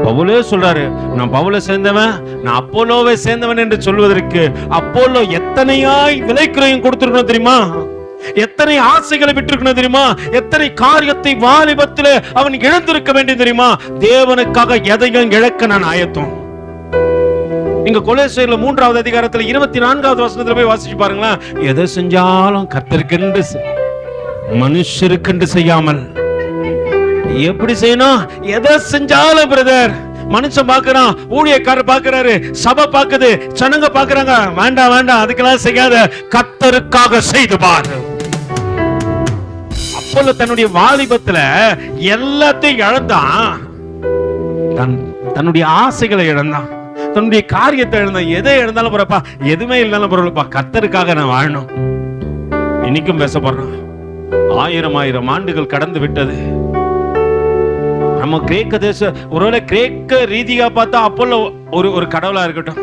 பவுலே சொல்றாரு, நான் பவுலை சேர்ந்தவன், நான் அப்போலோவை சேர்ந்தவன் என்று சொல்வதற்கு அப்போலோ எத்தனையாய் விலைக்கிரயம் கொடுத்திருக்கணும் தெரியுமா? எத்தனை ஆசைகளை விட்டிருக்கணும் தெரியுமா? எத்தனை காரியத்தை வாலிபத்தில் அவன் இழந்திருக்க வேண்டும் தெரியுமா? தேவனுக்காக எதையும் இழக்க நான் ஆயத்தம். இங்க கொலோசியர்ல 3வது அதிகாரத்துல 24வது வசனத்துல போய் வாசிச்சு பாருங்களா. எதை செஞ்சாலும் கர்த்தருக்கென்று மனுஷருக்கென்று செய்யாமல். எப்படி செய்யணும்? எதை செஞ்சாலும் பிரதர், மனுஷன் பாக்குறான், ஊழியக்காரர் பாக்குறாரு, சபை பாக்குது, ஜனங்க பாக்குறாங்க, வேண்டாம் வேண்டாம் அதுக்கெல்லாம் செய்யாத, கர்த்தருக்காக செய்து பாரு. அப்போல தன்னுடைய வாலிபத்துல எல்லாத்தையும் இழந்தான். தன்னுடைய ஆசைகளை இழந்தான், தன்னுடைய காரியத்தை இழந்தான். எதை இழந்தாலும் பரப்பா, எதுவுமே இல்லைனாலும் பரவாயில்லப்பா, கர்த்தருக்காக நான் வாழணும். இன்னைக்கும் பேசப்படுறான். 1000 ஆண்டுகள் கடந்து விட்டது. நம்ம கிரேக்க தேச, ஒருவேளை கிரேக்க ரீதியா பார்த்தா அப்போல ஒரு கடவுளா இருக்கட்டும்,